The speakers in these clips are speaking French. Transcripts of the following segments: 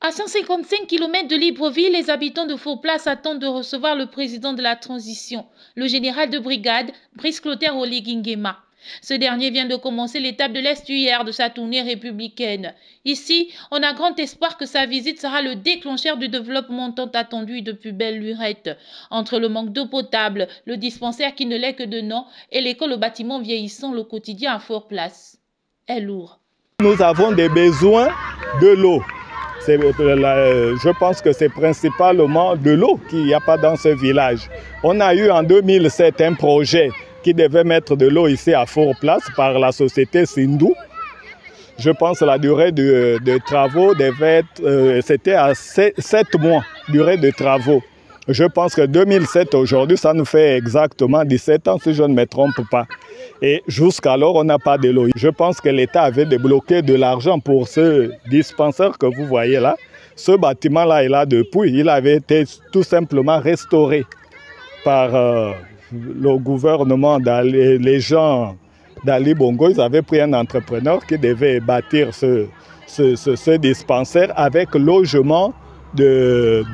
À 155 km de Libreville, les habitants de Fourplace attendent de recevoir le président de la transition, le général de brigade, Brice Clotaire Oligui Nguema. Ce dernier vient de commencer l'étape de l'estuaire de sa tournée républicaine. Ici, on a grand espoir que sa visite sera le déclencheur du développement tant attendu depuis belle lurette. Entre le manque d'eau potable, le dispensaire qui ne l'est que de nom et l'école au bâtiment vieillissant, le quotidien à Fourplace est lourd. Nous avons des besoins de l'eau. Je pense que c'est principalement de l'eau qu'il n'y a pas dans ce village. On a eu en 2007 un projet qui devait mettre de l'eau ici à Fourplace par la société Sindou. Je pense que la durée de travaux devait être, c'était à 7 mois, durée de travaux. Je pense que 2007 aujourd'hui, ça nous fait exactement 17 ans si je ne me trompe pas. Et jusqu'alors, on n'a pas de l'eau. Je pense que l'État avait débloqué de l'argent pour ce dispensaire que vous voyez là. Ce bâtiment-là est là depuis. Il avait été tout simplement restauré par le gouvernement. Les gens d'Ali Bongo, ils avaient pris un entrepreneur qui devait bâtir ce dispensaire avec logement de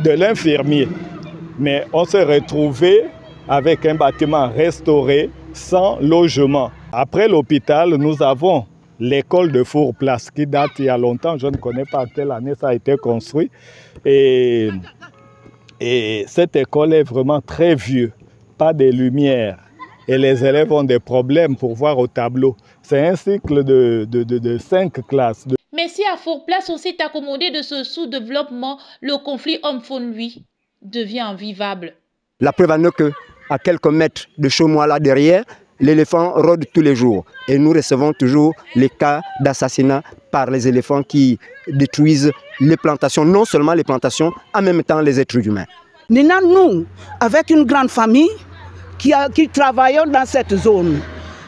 l'infirmier. Mais on s'est retrouvé avec un bâtiment restauré sans logement. Après l'hôpital, nous avons l'école de Fourplace qui date il y a longtemps. Je ne connais pas à quelle année ça a été construit. Et cette école est vraiment très vieux. Pas de lumière. Et les élèves ont des problèmes pour voir au tableau. C'est un cycle de 5 classes. Mais si à Fourplace on s'est accommodé de ce sous-développement, le conflit homme-faune, lui, devient invivable. La preuve en est qu'à quelques mètres de chez moi là derrière, l'éléphant rôde tous les jours. Et nous recevons toujours les cas d'assassinat par les éléphants qui détruisent les plantations, non seulement les plantations, en même temps les êtres humains. Nous, avec une grande famille qui travaillons dans cette zone,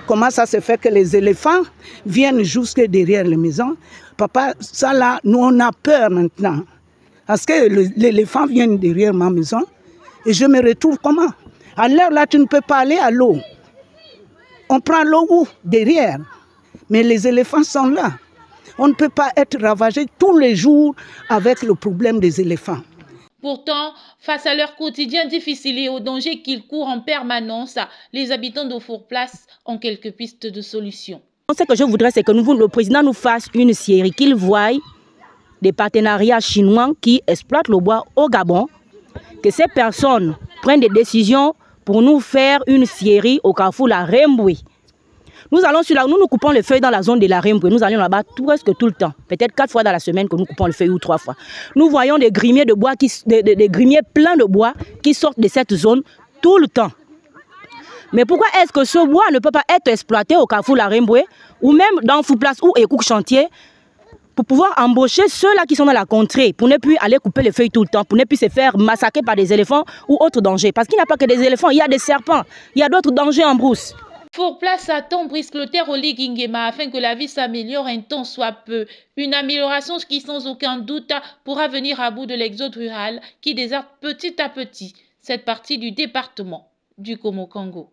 comment ça se fait que les éléphants viennent jusque derrière les maisons? Papa, ça là, nous on a peur maintenant. Parce que l'éléphant vient derrière ma maison et je me retrouve comment? À l'heure là, tu ne peux pas aller à l'eau. On prend l'eau où? Derrière. Mais les éléphants sont là. On ne peut pas être ravagé tous les jours avec le problème des éléphants. Pourtant, face à leur quotidien difficile et aux dangers qu'ils courent en permanence, les habitants de Fourplace ont quelques pistes de solutions. Ce que je voudrais, c'est que le président nous fasse une série, qu'il voie des partenariats chinois qui exploitent le bois au Gabon, que ces personnes prennent des décisions pour nous faire une série au carrefour La Remboué. Nous coupons les feuilles dans la zone de La Remboué. Nous allons là-bas presque tout le temps. Peut-être 4 fois dans la semaine que nous coupons les feuilles ou 3 fois. Nous voyons des grimiers de bois, des grimiers pleins de bois qui sortent de cette zone tout le temps. Mais pourquoi est-ce que ce bois ne peut pas être exploité au carrefour La Remboué ou même dans Fourplace ou Écouk Chantier pour pouvoir embaucher ceux-là qui sont dans la contrée, pour ne plus aller couper les feuilles tout le temps, pour ne plus se faire massacrer par des éléphants ou autres dangers. Parce qu'il n'y a pas que des éléphants, il y a des serpents, il y a d'autres dangers en brousse. Fourplace attend Brice Clotaire Oligui Nguema afin que la vie s'améliore un tant soit peu. Une amélioration qui sans aucun doute pourra venir à bout de l'exode rural qui déserte petit à petit cette partie du département du Komo-Congo.